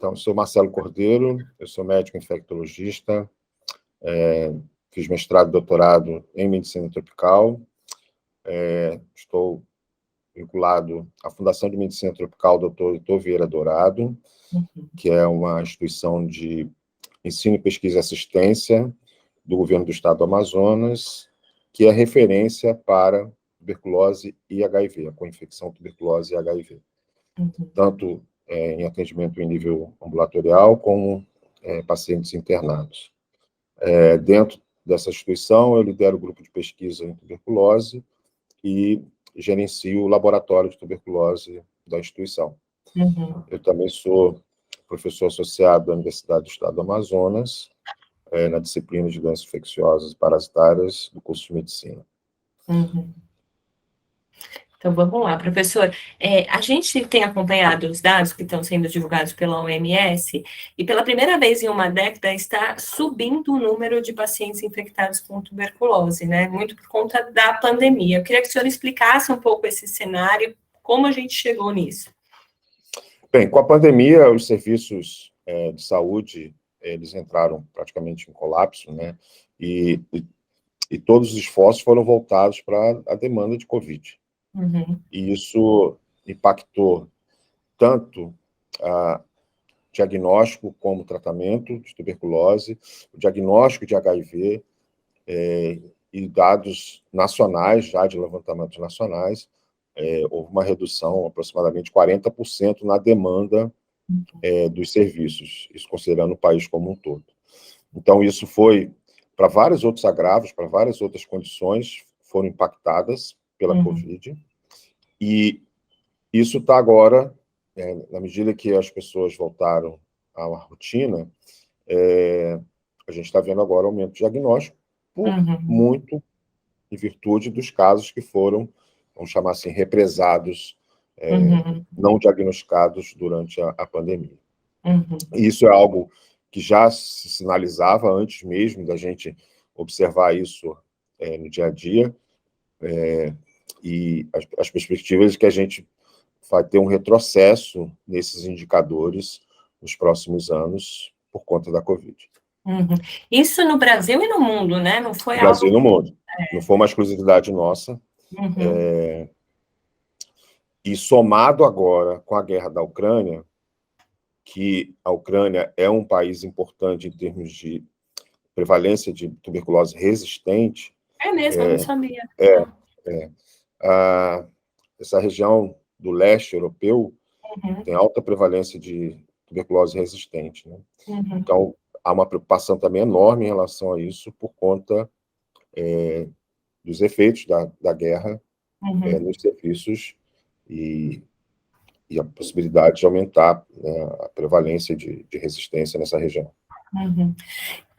Então, eu sou Marcelo Cordeiro, eu sou médico infectologista, fiz mestrado e doutorado em medicina tropical, estou vinculado à Fundação de Medicina Tropical Dr. Heitor Vieira Dourado, que é uma instituição de ensino, pesquisa e assistência do governo do estado do Amazonas, que é referência para tuberculose e HIV, a co-infecção tuberculose e HIV. Tanto em atendimento em nível ambulatorial, como pacientes internados. Dentro dessa instituição, eu lidero o grupo de pesquisa em tuberculose e gerencio o laboratório de tuberculose da instituição. Eu também sou professor associado da Universidade do Estado do Amazonas, na disciplina de doenças infecciosas e parasitárias do curso de medicina. Então, vamos lá, professor. A gente tem acompanhado os dados que estão sendo divulgados pela OMS, e pela primeira vez em uma década está subindo o número de pacientes infectados com tuberculose, né? Muito por conta da pandemia. Eu queria que o senhor explicasse um pouco esse cenário, como a gente chegou nisso. Bem, com a pandemia, os serviços de saúde, eles entraram praticamente em colapso, né? E todos os esforços foram voltados para a demanda de Covid. E isso impactou tanto o diagnóstico como o tratamento de tuberculose, o diagnóstico de HIV, e dados nacionais, já de levantamentos nacionais, houve uma redução, aproximadamente 40% na demanda dos serviços, isso considerando o país como um todo. Então, isso foi para vários outros agravos, para várias outras condições, foram impactadas pela Covid, e isso está agora, na medida que as pessoas voltaram à rotina, a gente está vendo agora aumento de diagnóstico, muito em virtude dos casos que foram, vamos chamar assim, represados, não diagnosticados durante a pandemia. E isso é algo que já se sinalizava antes mesmo da gente observar isso no dia a dia, e as perspectivas de que a gente vai ter um retrocesso nesses indicadores nos próximos anos por conta da Covid. Isso no Brasil e no mundo, né? Não foi no Brasil e algo... no mundo. Não foi uma exclusividade nossa. E somado agora com a guerra da Ucrânia, que a Ucrânia é um país importante em termos de prevalência de tuberculose resistente. É mesmo, eu não sabia. Essa região do leste europeu tem alta prevalência de tuberculose resistente, né? Então, há uma preocupação também enorme em relação a isso por conta dos efeitos da guerra nos serviços e a possibilidade de aumentar, né, a prevalência de resistência nessa região.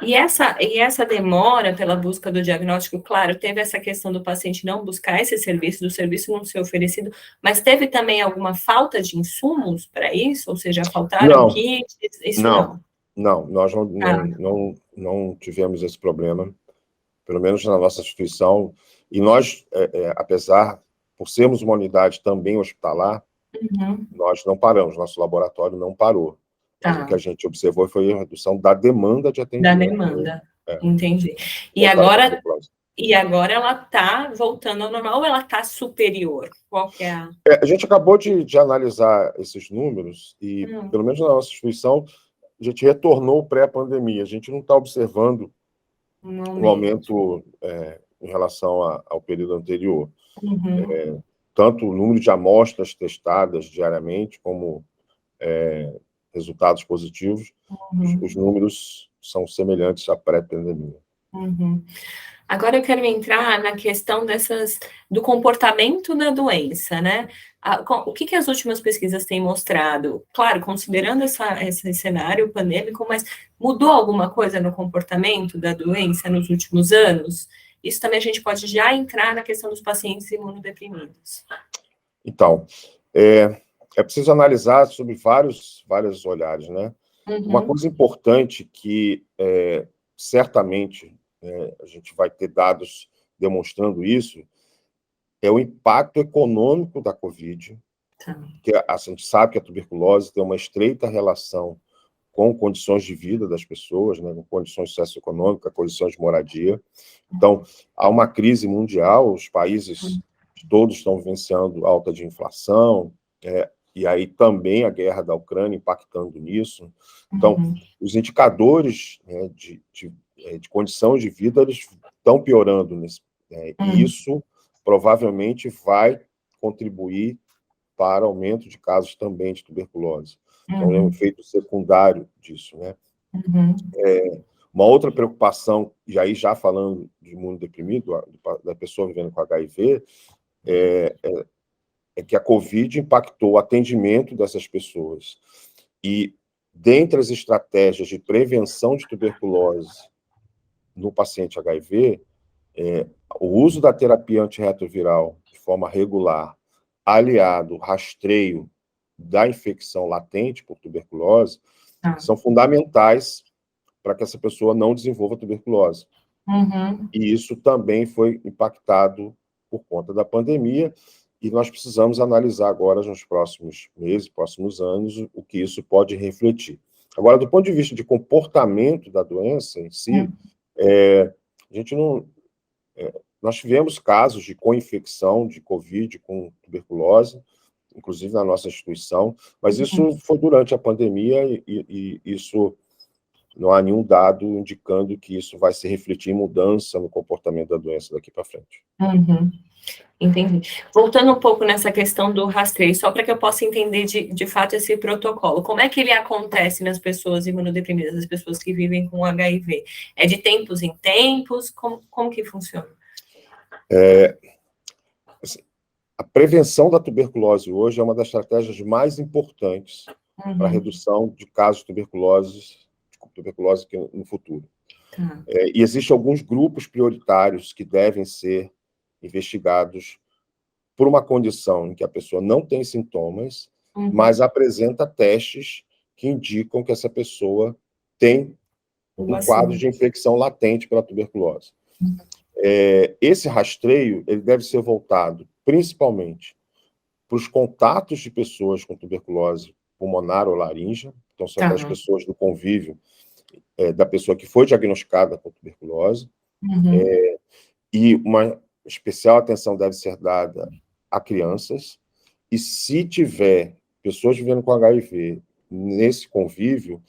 E essa demora pela busca do diagnóstico, claro, teve essa questão do paciente não buscar esse serviço, do serviço não ser oferecido, mas teve também alguma falta de insumos para isso? Ou seja, faltaram kits? Isso não. Não, nós não tivemos esse problema, pelo menos na nossa instituição. E nós, apesar, por sermos uma unidade também hospitalar, nós não paramos, nosso laboratório não parou. O que a gente observou foi a redução da demanda de atendimento. Da demanda, entendi. E agora ela está voltando ao normal ou ela está superior? Qual que é a... A gente acabou de analisar esses números e, pelo menos na nossa instituição, a gente retornou pré-pandemia. A gente não está observando um aumento em relação ao período anterior. Tanto o número de amostras testadas diariamente, como resultados positivos, os números são semelhantes à pré-pandemia. Agora eu quero entrar na questão do comportamento da doença, né? O que as últimas pesquisas têm mostrado? Claro, considerando esse cenário pandêmico, mas mudou alguma coisa no comportamento da doença nos últimos anos? Isso também a gente pode já entrar na questão dos pacientes imunodeprimidos. Então, é preciso analisar sobre vários olhares, né? Uma coisa importante que, certamente, a gente vai ter dados demonstrando isso, é o impacto econômico da Covid, que a gente sabe que a tuberculose tem uma estreita relação com condições de vida das pessoas, né, com condições socioeconômicas, condições de moradia. Então, há uma crise mundial, os países todos estão vivenciando alta de inflação, e aí também a guerra da Ucrânia impactando nisso. Então, os indicadores, né, de condição de vida, eles estão piorando, e isso provavelmente vai contribuir para aumento de casos também de tuberculose. Então, é um efeito secundário disso, né? Uma outra preocupação, e aí já falando de imunodeprimido, da pessoa vivendo com HIV, é que a Covid impactou o atendimento dessas pessoas. E, dentre as estratégias de prevenção de tuberculose no paciente HIV, o uso da terapia antirretroviral de forma regular, aliado ao rastreio da infecção latente por tuberculose, são fundamentais para que essa pessoa não desenvolva tuberculose. E isso também foi impactado por conta da pandemia, e nós precisamos analisar agora, nos próximos meses, próximos anos, o que isso pode refletir. Agora, do ponto de vista de comportamento da doença em si, a gente não... nós tivemos casos de co-infecção de Covid com tuberculose, inclusive na nossa instituição, mas isso foi durante a pandemia, e isso não há nenhum dado indicando que isso vai se refletir em mudança no comportamento da doença daqui para frente. Entendi. Voltando um pouco nessa questão do rastreio, só para que eu possa entender de fato esse protocolo, como é que ele acontece nas pessoas imunodeprimidas, nas pessoas que vivem com HIV? É de tempos em tempos? Como que funciona? A prevenção da tuberculose hoje é uma das estratégias mais importantes para a redução de casos de tuberculose no futuro. E existem alguns grupos prioritários que devem ser investigados por uma condição em que a pessoa não tem sintomas, mas apresenta testes que indicam que essa pessoa tem um quadro de infecção latente pela tuberculose. Esse rastreio ele deve ser voltado principalmente para os contatos de pessoas com tuberculose pulmonar ou laríngea, então são aquelas pessoas do convívio da pessoa que foi diagnosticada com tuberculose, e uma especial atenção deve ser dada a crianças, e se tiver pessoas vivendo com HIV nesse convívio,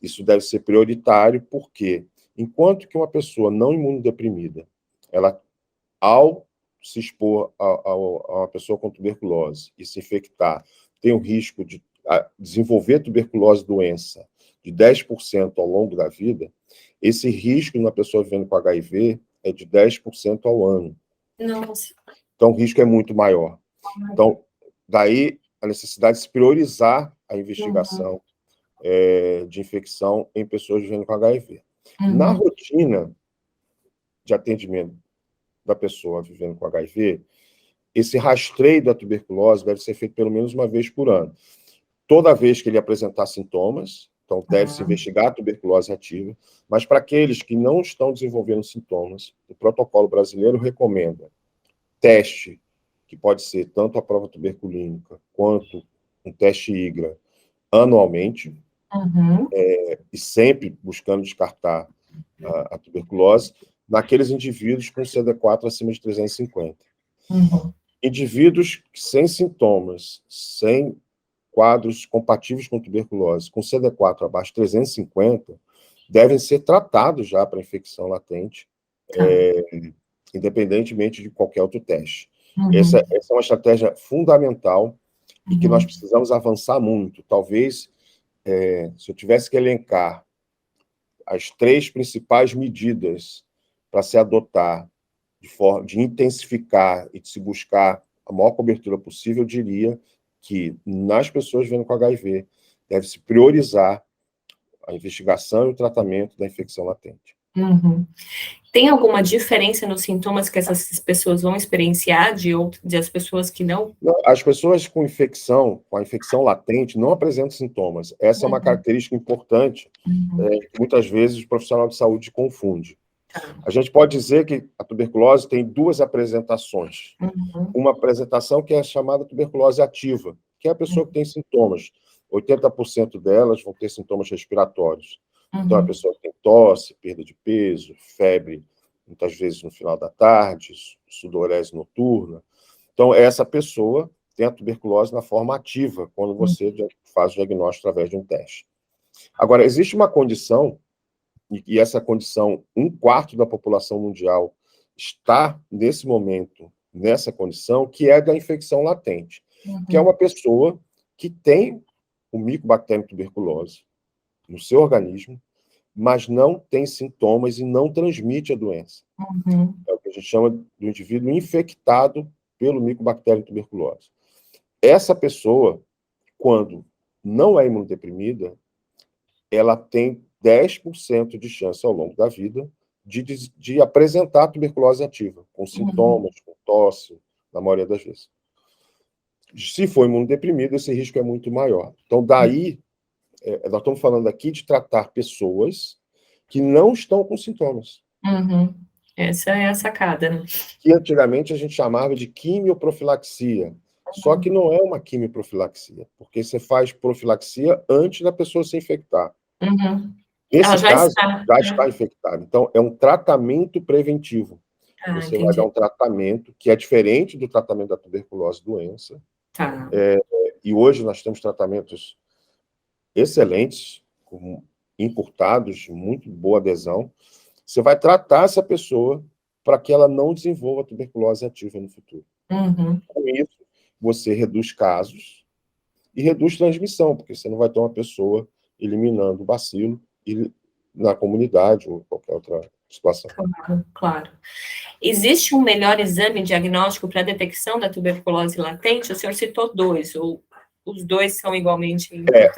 isso deve ser prioritário, porque enquanto que uma pessoa não imunodeprimida, ela, ao se expor a uma pessoa com tuberculose e se infectar, tem o risco de desenvolver tuberculose doença de 10% ao longo da vida, esse risco na pessoa vivendo com HIV é de 10% ao ano. Nossa. Então, o risco é muito maior. Então, daí a necessidade de se priorizar a investigação de infecção em pessoas vivendo com HIV. Na rotina de atendimento da pessoa vivendo com HIV, esse rastreio da tuberculose deve ser feito pelo menos uma vez por ano. Toda vez que ele apresentar sintomas, então deve-se investigar a tuberculose ativa, mas para aqueles que não estão desenvolvendo sintomas, o protocolo brasileiro recomenda teste, que pode ser tanto a prova tuberculínica quanto um teste IGRA, anualmente, e sempre buscando descartar a tuberculose, naqueles indivíduos com CD4 acima de 350. Indivíduos sem sintomas, sem quadros compatíveis com tuberculose, com CD4 abaixo de 350, devem ser tratados já para infecção latente, independentemente de qualquer outro teste. Essa é uma estratégia fundamental e que nós precisamos avançar muito. Talvez, se eu tivesse que elencar as 3 principais medidas para se adotar de intensificar e de se buscar a maior cobertura possível, eu diria que nas pessoas vivendo com HIV deve-se priorizar a investigação e o tratamento da infecção latente. Tem alguma diferença nos sintomas que essas pessoas vão experienciar de as pessoas que não? As pessoas com a infecção latente não apresentam sintomas. Essa é uma característica importante que muitas vezes o profissional de saúde confunde. A gente pode dizer que a tuberculose tem 2 apresentações. Uma apresentação que é chamada tuberculose ativa, que é a pessoa que tem sintomas. 80% delas vão ter sintomas respiratórios. Então, a Uhum. pessoa tem tosse, perda de peso, febre, muitas vezes no final da tarde, sudorese noturna. Então, essa pessoa tem a tuberculose na forma ativa, quando você faz o diagnóstico através de um teste. Agora, existe uma condição, e essa condição, 1/4 da população mundial está, nesse momento, nessa condição, que é da infecção latente, que é uma pessoa que tem o Mycobacterium tuberculose no seu organismo, mas não tem sintomas e não transmite a doença. Uhum. É o que a gente chama do indivíduo infectado pelo Mycobacterium tuberculose. Essa pessoa, quando não é imunodeprimida, ela tem 10% de chance ao longo da vida de apresentar tuberculose ativa, com sintomas, com tosse, na maioria das vezes. Se for imunodeprimido, esse risco é muito maior. Então, daí, nós estamos falando aqui de tratar pessoas que não estão com sintomas. Uhum. Essa é a sacada, né? Que antigamente a gente chamava de quimioprofilaxia. Só que não é uma quimioprofilaxia, porque você faz profilaxia antes da pessoa se infectar. Uhum. Ela Nesse já caso, está. já está infectado. Então, é um tratamento preventivo. Ah, Você vai dar entendi. um tratamento que é diferente do tratamento da tuberculose doença. Tá. E hoje nós temos tratamentos excelentes, encurtados, de muito boa adesão. Você vai tratar essa pessoa para que ela não desenvolva tuberculose ativa no futuro. Uhum. Com isso, você reduz casos e reduz transmissão, porque você não vai ter uma pessoa eliminando o bacilo na comunidade ou qualquer outra situação. Claro, claro. Existe um melhor exame diagnóstico para a detecção da tuberculose latente? O senhor citou 2, ou os 2 são igualmente importantes?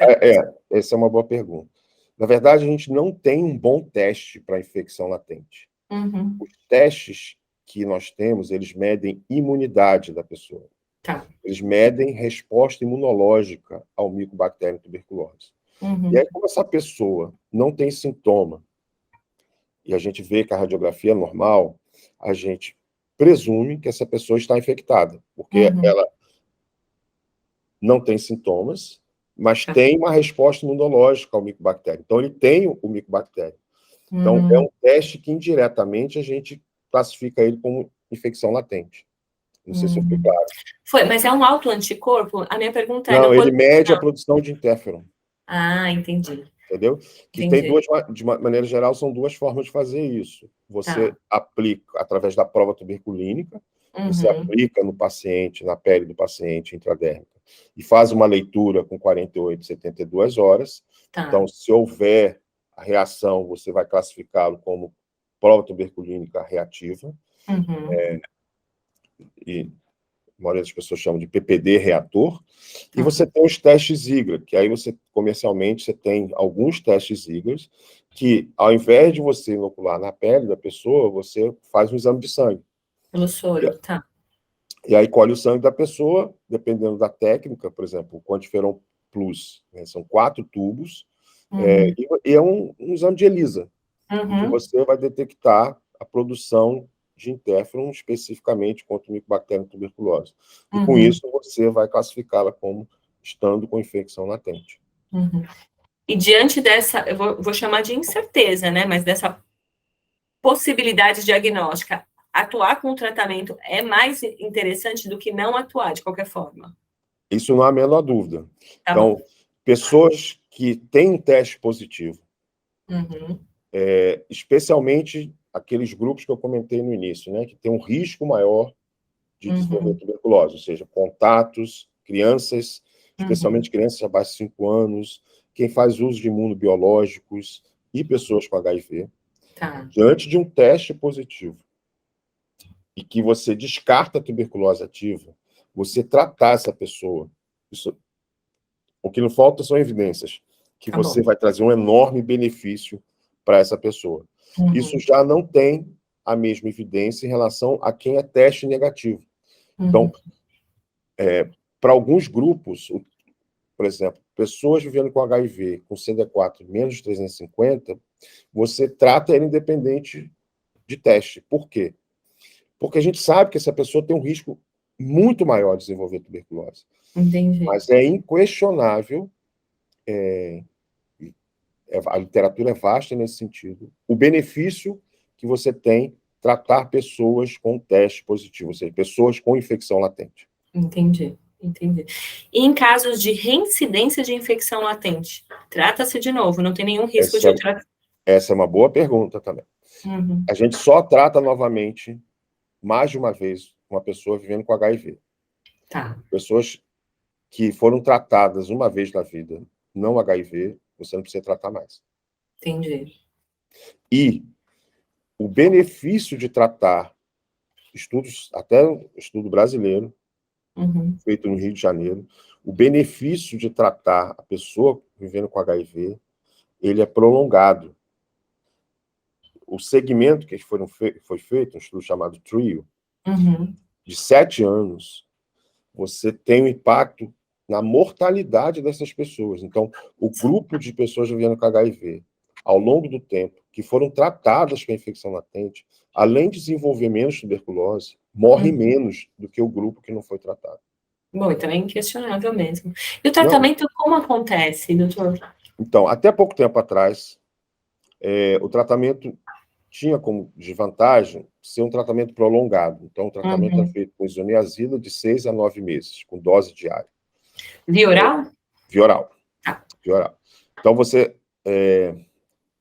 Essa é uma boa pergunta. Na verdade, a gente não tem um bom teste para infecção latente. Uhum. Os testes que nós temos, eles medem imunidade da pessoa. Tá. Eles medem resposta imunológica ao Mycobacterium tuberculose. Uhum. E aí, como essa pessoa não tem sintoma, e a gente vê que a radiografia é normal, a gente presume que essa pessoa está infectada, porque ela não tem sintomas, mas tem uma resposta imunológica ao Mycobacterium. Então, ele tem o Mycobacterium. Então, é um teste que, indiretamente, a gente classifica ele como infecção latente. Não sei se eu fui claro. Foi, mas é um autoanticorpo? A minha pergunta é... Não, ele mede a produção de interferon. Ah, entendi. Entendeu? Que Entendi. tem duas, de uma maneira geral, são duas formas de fazer isso. Você aplica através da prova tuberculínica, você aplica no paciente, na pele do paciente intradérmica, e faz uma leitura com 48, 72 horas. Então, se houver a reação, você vai classificá-lo como prova tuberculínica reativa. E a maioria das pessoas chamam de PPD reator, e você tem os testes IGRA, que aí comercialmente, você tem alguns testes IGRA, que ao invés de você inocular na pele da pessoa, você faz um exame de sangue. Pelo soro, tá. E aí colhe o sangue da pessoa, dependendo da técnica, por exemplo, o Quantiferon Plus, né, são 4 tubos, e é um exame de ELISA, em que você vai detectar a produção de interferon especificamente contra o Mycobacterium tuberculose. E com isso, você vai classificá-la como estando com infecção latente. E diante dessa, eu vou chamar de incerteza, né, mas dessa possibilidade diagnóstica, atuar com o tratamento é mais interessante do que não atuar, de qualquer forma? Isso não há a menor dúvida. Tá então, bom. Pessoas que têm um teste positivo, especialmente aqueles grupos que eu comentei no início, né, que tem um risco maior de desenvolver tuberculose, ou seja, contatos, crianças, especialmente crianças abaixo de 5 anos, quem faz uso de imunobiológicos e pessoas com HIV, diante de um teste positivo e que você descarta a tuberculose ativa, você tratar essa pessoa, o que não falta são evidências, que você vai trazer um enorme benefício para essa pessoa. Isso já não tem a mesma evidência em relação a quem é teste negativo. Então, para alguns grupos, por exemplo, pessoas vivendo com HIV, com CD4 menos de 350, você trata ele independente de teste. Por quê? Porque a gente sabe que essa pessoa tem um risco muito maior de desenvolver tuberculose. Entendi. Mas é inquestionável a literatura é vasta nesse sentido, o benefício que você tem tratar pessoas com teste positivo, ou seja, pessoas com infecção latente. Entendi. E em casos de reincidência de infecção latente, trata-se de novo, não tem nenhum risco de outra... Essa é uma boa pergunta também. A gente só trata novamente, mais de uma vez, uma pessoa vivendo com HIV. Tá. Pessoas que foram tratadas uma vez na vida, não HIV, você não precisa tratar mais. Entendi. E o benefício de tratar estudos, até estudo brasileiro, feito no Rio de Janeiro, o benefício de tratar a pessoa vivendo com HIV, ele é prolongado. O segmento que foi feito, um estudo chamado TRIO, de 7 anos, você tem um impacto na mortalidade dessas pessoas. Então, o grupo de pessoas vivendo com HIV, ao longo do tempo, que foram tratadas com a infecção latente, além de desenvolver menos tuberculose, morre menos do que o grupo que não foi tratado. Bom, então é inquestionável mesmo. E o tratamento como acontece, doutor? Então, até pouco tempo atrás, o tratamento tinha como desvantagem ser um tratamento prolongado. Então, o tratamento é feito com isoniazida de 6 a 9 meses, com dose diária. Via oral? Via oral. Ah. Via oral. Então,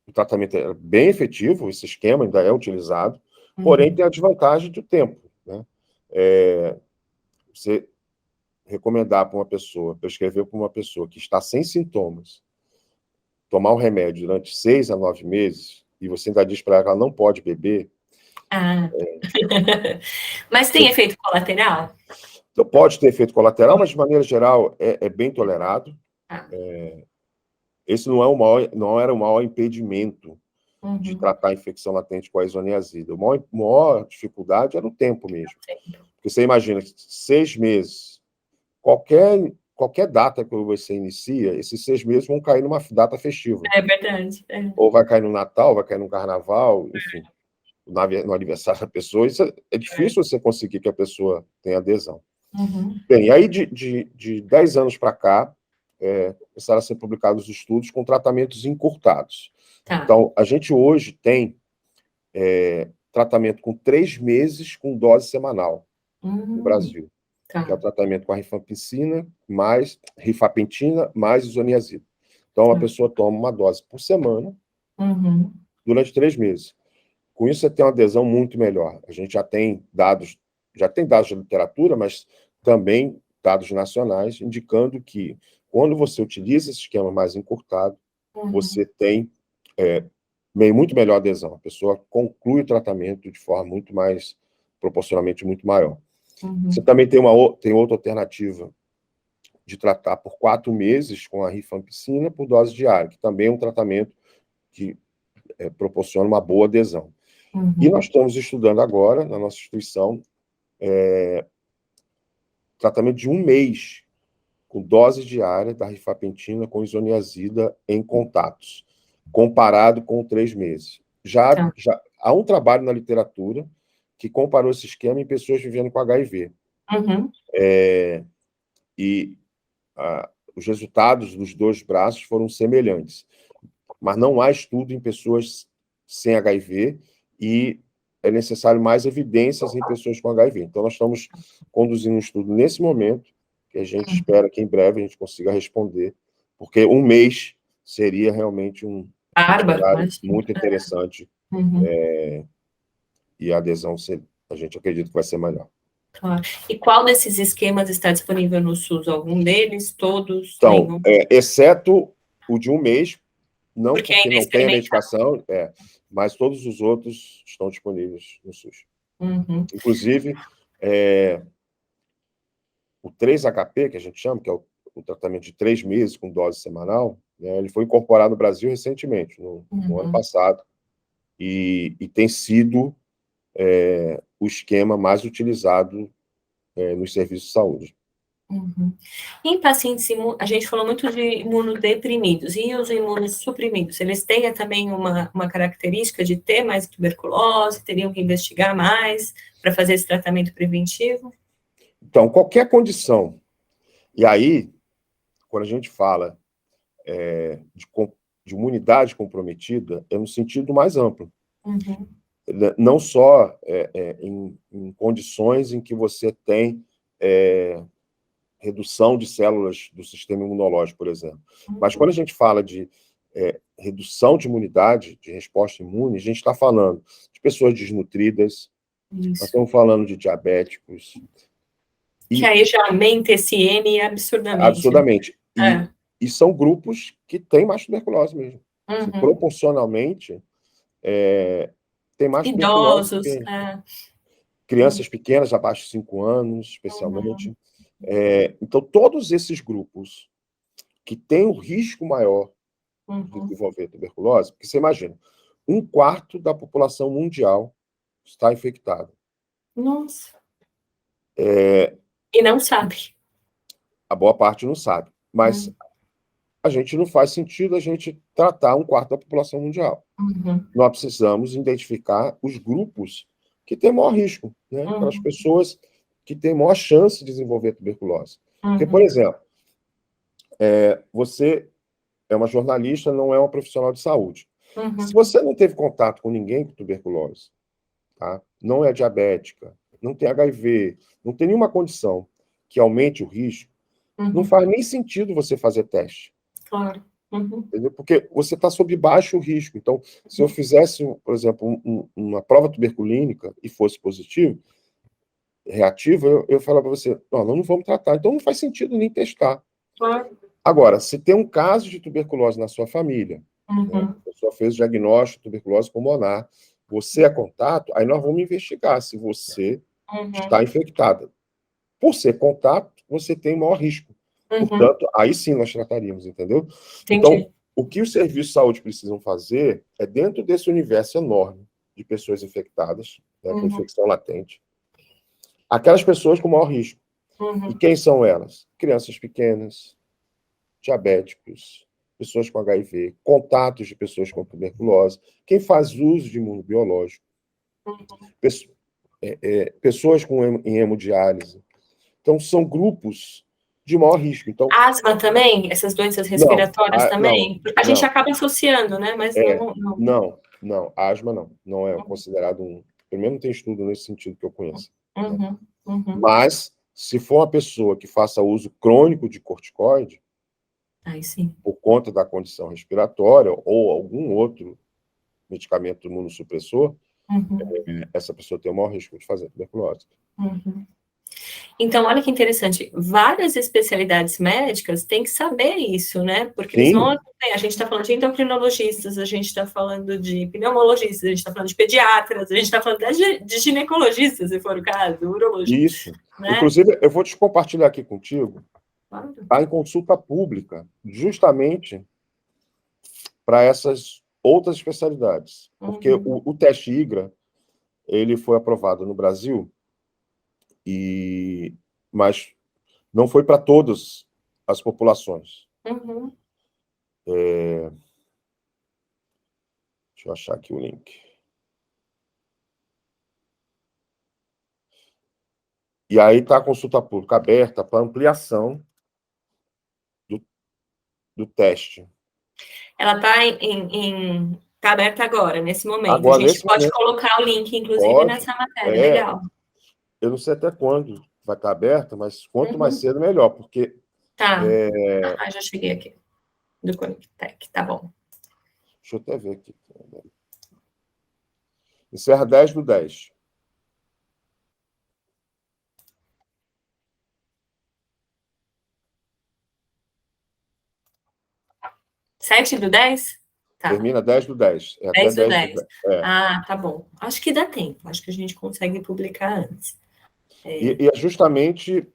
o tratamento é bem efetivo, esse esquema ainda é utilizado, porém tem a desvantagem do tempo, né? Você recomendar para uma pessoa, prescrever para uma pessoa que está sem sintomas, tomar o remédio durante 6 a 9 meses, e você ainda diz para ela que ela não pode beber... Mas tem efeito colateral? Então, pode ter efeito colateral, mas, de maneira geral, é bem tolerado. Esse não era o maior impedimento de tratar a infecção latente com a isoniazida. A maior dificuldade era o tempo mesmo. Porque você imagina que 6 meses, qualquer data que você inicia, esses 6 meses vão cair numa data festiva. É verdade. Ou vai cair no Natal, vai cair no Carnaval, enfim, no aniversário da pessoa. Isso é difícil você conseguir que a pessoa tenha adesão. Bem, aí de 10 anos para cá, começaram a ser publicados estudos com tratamentos encurtados. Então, a gente hoje tem tratamento com 3 meses com dose semanal no Brasil. Que é o tratamento com a rifampicina, rifapentina, mais isoniazida. Então, a pessoa toma uma dose por semana, durante 3 meses. Com isso, você tem uma adesão muito melhor. A gente já tem dados de literatura, mas também dados nacionais, indicando que, quando você utiliza esse esquema mais encurtado, você tem muito melhor adesão. A pessoa conclui o tratamento de forma proporcionalmente muito maior. Você também tem outra alternativa de tratar por 4 meses com a rifampicina por dose diária, que também é um tratamento que proporciona uma boa adesão. E nós estamos estudando agora, na nossa instituição, tratamento de 1 mês com dose diária da rifapentina com isoniazida em contatos, comparado com 3 meses. Já há um trabalho na literatura que comparou esse esquema em pessoas vivendo com HIV. E os resultados dos 2 braços foram semelhantes. Mas não há estudo em pessoas sem HIV e é necessário mais evidências em pessoas com HIV. Então, nós estamos conduzindo um estudo nesse momento, que a gente espera que em breve a gente consiga responder, porque 1 mês seria realmente um cenário muito interessante, e a adesão, a gente acredita que vai ser melhor. Claro. E qual desses esquemas está disponível no SUS? Algum deles? Todos? Então, exceto o de 1 mês, porque não tem a medicação, mas todos os outros estão disponíveis no SUS. Inclusive, o 3HP, que a gente chama, que é o tratamento de 3 meses com dose semanal, né, ele foi incorporado no Brasil recentemente, no ano passado, e tem sido o esquema mais utilizado nos serviços de saúde. Em pacientes, a gente falou muito de imunodeprimidos, e os imunossuprimidos, eles têm também uma característica de ter mais tuberculose, teriam que investigar mais para fazer esse tratamento preventivo? Então, qualquer condição, e aí, quando a gente fala de imunidade comprometida é no sentido mais amplo. Uhum. Não só em condições em que você tem redução de células do sistema imunológico, por exemplo. Mas quando a gente fala de redução de imunidade, de resposta imune, a gente está falando de pessoas desnutridas, nós estamos falando de diabéticos. Que aí já aumenta esse N absurdamente. Absurdamente. E são grupos que têm mais tuberculose mesmo. Assim, proporcionalmente, tem mais tuberculose. Idosos. Crianças pequenas, abaixo de 5 anos, especialmente. Então, todos esses grupos que têm o risco maior de desenvolver tuberculose, porque você imagina, 1/4 da população mundial está infectada. Nossa. E não sabe. A boa parte não sabe. Mas a gente não faz sentido a gente tratar 1/4 da população mundial. Nós precisamos identificar os grupos que têm maior risco, né? Aquelas pessoas que têm maior chance de desenvolver tuberculose. Porque, por exemplo, você é uma jornalista, não é uma profissional de saúde. Se você não teve contato com ninguém com tuberculose, tá? Não é diabética, não tem HIV, não tem nenhuma condição que aumente o risco, não faz nem sentido você fazer teste. Claro. Entendeu? Porque você está sob baixo risco. Então, se eu fizesse, por exemplo, uma prova tuberculínica e fosse positivo, reativo, eu falava para você, não vamos tratar. Então, não faz sentido nem testar. Claro. Agora, se tem um caso de tuberculose na sua família, né, a pessoa fez o diagnóstico de tuberculose pulmonar, você é contato, aí nós vamos investigar se você está infectada. Por ser contato, você tem maior risco. Portanto, aí sim nós trataríamos, entendeu? Entendi. Então, o que os serviços de saúde precisam fazer é, dentro desse universo enorme de pessoas infectadas, né, com infecção latente, aquelas pessoas com maior risco. E quem são elas? Crianças pequenas, diabéticos, pessoas com HIV, contatos de pessoas com tuberculose, quem faz uso de imunobiológico, pessoas em hemodiálise. Então, são grupos de maior risco. Então, asma também? Essas doenças respiratórias também? Porque a gente acaba associando, né? Mas não, asma não. Não é considerado um... Pelo menos não tem estudo nesse sentido que eu conheço. Mas, se for uma pessoa que faça uso crônico de corticoide, aí sim, por conta da condição respiratória ou algum outro medicamento imunossupressor, essa pessoa tem o maior risco de fazer tuberculose. Então, olha que interessante, várias especialidades médicas têm que saber isso, né? Porque eles vão... A gente está falando de endocrinologistas, a gente está falando de pneumologistas, a gente está falando de pediatras, a gente está falando até de ginecologistas, se for o caso, urologistas. Isso. Né? Inclusive, eu vou te compartilhar aqui contigo, está em consulta pública, justamente para essas outras especialidades. Porque o teste IGRA, ele foi aprovado no Brasil, mas não foi para todas as populações. Deixa eu achar aqui o link. E aí está a consulta pública aberta para ampliação do teste. Ela está tá aberta agora, nesse momento. Agora, a gente pode colocar o link, inclusive, nessa matéria. Legal. Eu não sei até quando vai estar aberta, mas quanto mais cedo, melhor, porque... Tá. Já cheguei aqui. Do Conectec, tá bom. Deixa eu até ver aqui. Encerra 10/10. Sete do 10? Tá. Termina 10/10. 10/10. Tá bom. Acho que dá tempo. Acho que a gente consegue publicar antes. E é justamente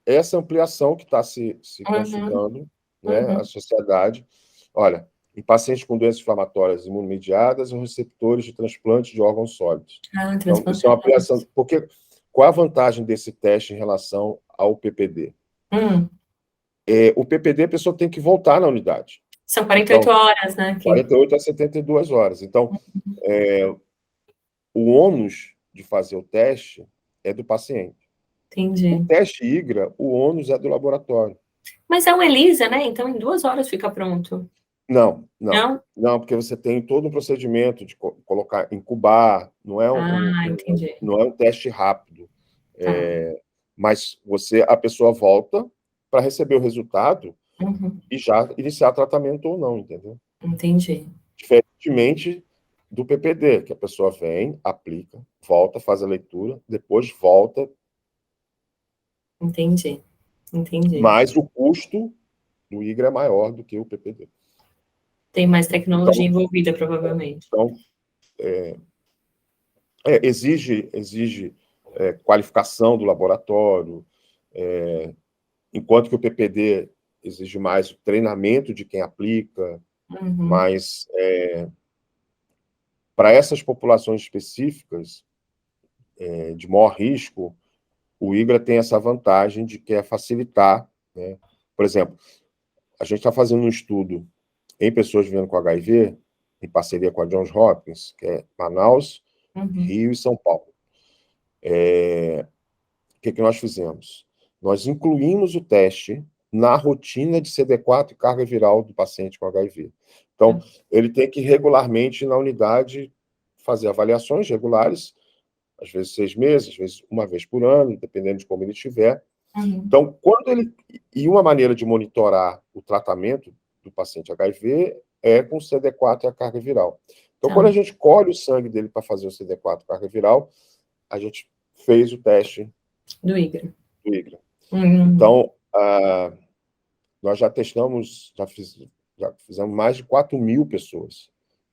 essa ampliação que está se consultando, né, a sociedade. Olha, em pacientes com doenças inflamatórias imunomediadas ou receptores de transplante de órgãos sólidos. Então, isso é uma ampliação. Porque qual a vantagem desse teste em relação ao PPD? O PPD, a pessoa tem que voltar na unidade. São 48 horas, né? 48 a 72 horas. Então, o ônus de fazer o teste é do paciente. Entendi. O teste IGRA, o ônus é do laboratório. Mas é um ELISA, né? Então, em 2 horas fica pronto. Não, Não? não, porque você tem todo um procedimento de colocar, incubar, Entendi. não é um teste rápido. Tá. Mas a pessoa volta para receber o resultado Uhum. e já iniciar tratamento ou não, entendeu? Entendi. Diferentemente do PPD, que a pessoa vem, aplica, volta, faz a leitura, depois volta, Entendi. mas o custo do IGRA é maior do que o PPD. Tem mais tecnologia Então, envolvida, provavelmente. então exige qualificação do laboratório, enquanto que o PPD exige mais o treinamento de quem aplica, Uhum. mas para essas populações específicas, de maior risco, o IGRA tem essa vantagem de que é facilitar, né? Por exemplo, a gente está fazendo um estudo em pessoas vivendo com HIV, em parceria com a Johns Hopkins, que é Manaus, Rio e São Paulo. O que nós fizemos? Nós incluímos o teste na rotina de CD4 e carga viral do paciente com HIV. Então, ele tem que regularmente, na unidade, fazer avaliações regulares, às vezes 6 meses, às vezes uma vez por ano, dependendo de como ele estiver. Então, e uma maneira de monitorar o tratamento do paciente HIV é com o CD4 e a carga viral. Então, quando a gente colhe o sangue dele para fazer o CD4 e carga viral, a gente fez o teste do IGRA. Então, nós já testamos, já fizemos mais de 4.000 pessoas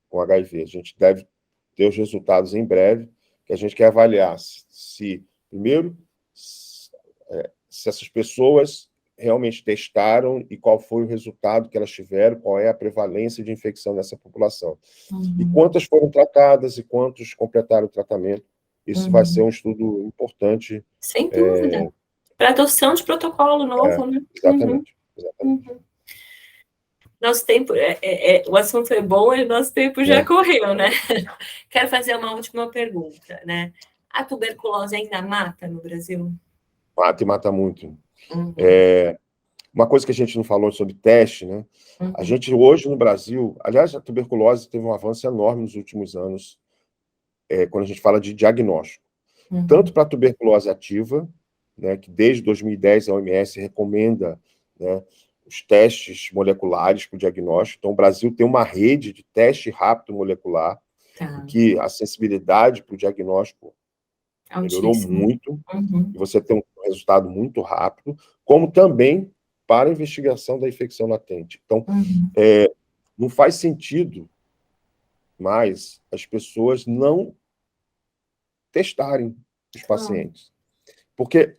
com HIV. A gente deve ter os resultados em breve, que a gente quer avaliar primeiro, se essas pessoas realmente testaram e qual foi o resultado que elas tiveram, qual é a prevalência de infecção nessa população. E quantas foram tratadas e quantos completaram o tratamento. Isso vai ser um estudo importante. Sem dúvida. Para adoção de protocolo novo, né? Exatamente. Nosso tempo, o assunto é bom e nosso tempo já correu, né? Quero fazer uma última pergunta, né? A tuberculose ainda mata no Brasil? Mata e mata muito. Uma coisa que a gente não falou sobre teste, né? A gente hoje no Brasil, aliás, a tuberculose teve um avanço enorme nos últimos anos, quando a gente fala de diagnóstico. Tanto para a tuberculose ativa, né, que desde 2010 a OMS recomenda, né, os testes moleculares para o diagnóstico. Então, o Brasil tem uma rede de teste rápido molecular, em que a sensibilidade para o diagnóstico melhorou muito, e você tem um resultado muito rápido, como também para a investigação da infecção latente. Então, não faz sentido mais as pessoas não testarem os pacientes. Porque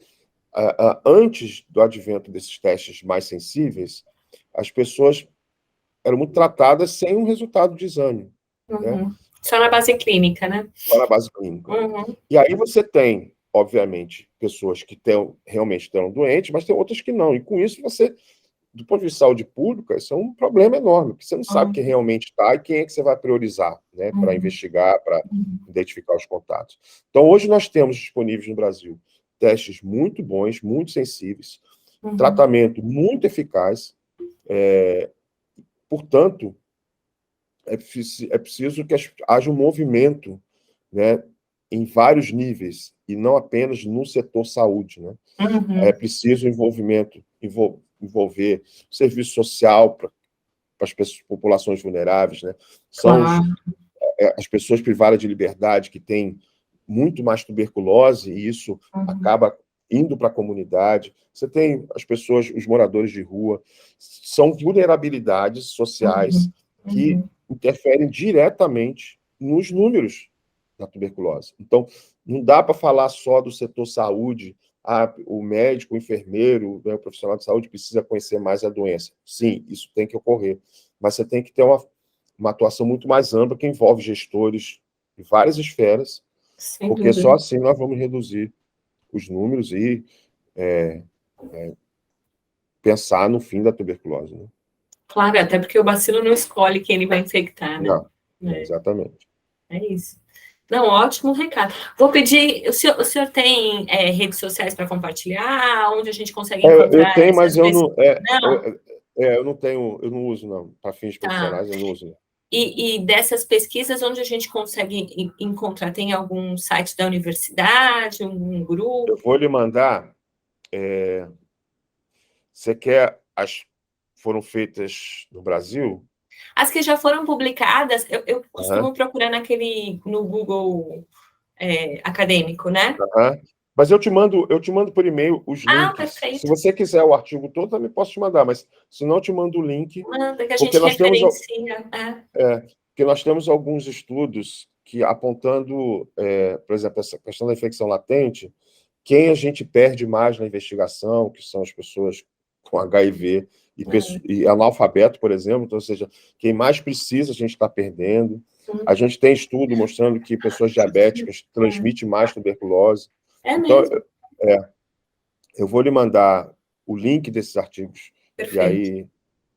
antes do advento desses testes mais sensíveis, as pessoas eram muito tratadas sem um resultado de exame. Né? Só na base clínica, né? Só na base clínica. E aí você tem, obviamente, pessoas que realmente estão doentes, mas tem outras que não. E com isso você, do ponto de vista de saúde pública, isso é um problema enorme, porque você não sabe quem realmente está e quem é que você vai priorizar, né, para investigar, para identificar os contatos. Então, hoje nós temos disponíveis no Brasil testes muito bons, muito sensíveis, tratamento muito eficaz, portanto, é preciso que haja um movimento, né, em vários níveis, e não apenas no setor saúde. Né? É preciso envolver serviço social para as populações vulneráveis. Né? São as pessoas privadas de liberdade que têm muito mais tuberculose, e isso acaba indo para a comunidade. Você tem as pessoas, os moradores de rua, são vulnerabilidades sociais que interferem diretamente nos números da tuberculose. Então, não dá para falar só do setor saúde, o médico, o enfermeiro, né, o profissional de saúde precisa conhecer mais a doença. Sim, isso tem que ocorrer, mas você tem que ter uma atuação muito mais ampla que envolve gestores de várias esferas, porque só assim nós vamos reduzir os números e pensar no fim da tuberculose. Né? Claro, até porque o bacilo não escolhe quem ele vai infectar, né? Não, exatamente. É isso. Não, ótimo recado. Vou pedir, o senhor tem redes sociais para compartilhar, onde a gente consegue Eu encontrar tenho, mas essas eu pesquisas? não, Não? eu não tenho, eu não uso, não. Para fins Tá. profissionais, eu não uso, não. E dessas pesquisas, onde a gente consegue encontrar? Tem algum site da universidade, um Eu grupo? vou lhe mandar. Você quer as foram feitas no Brasil? As que já foram publicadas, eu Aham, costumo procurar no Google acadêmico, né? aham. Mas eu te mando por e-mail os Ah, links. Se perfeito. você quiser o artigo todo, também posso te mandar, mas se não, eu te mando o link, Manda que a porque gente nós temos, referencia. porque nós temos alguns estudos que apontando, por exemplo, essa questão da infecção latente, quem a gente perde mais na investigação, que são as pessoas com HIV e analfabeto, por exemplo, então, ou seja, quem mais precisa a gente está perdendo. A gente tem estudo mostrando que pessoas diabéticas transmitem mais tuberculose. É Então, mesmo, eu vou lhe mandar o link desses artigos e perfeito.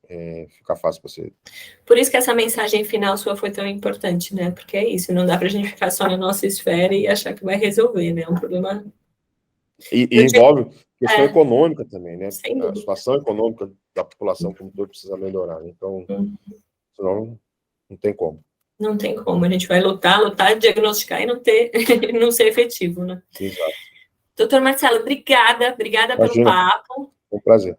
aí fica fácil para você. Por isso que essa mensagem final sua foi tão importante, né? Porque é isso, não dá para a gente ficar só na nossa esfera e achar que vai resolver, né? É um problema E do dia. envolve questão É, econômica também, né? sem A dúvida. situação econômica da população como um todo precisa melhorar, né? Então, Hum, senão não tem como. Não tem como. A gente vai lutar, lutar, diagnosticar e não ter, não ser efetivo, né? Exato. Doutor Marcelo, obrigada pelo Imagina, papo. foi um prazer.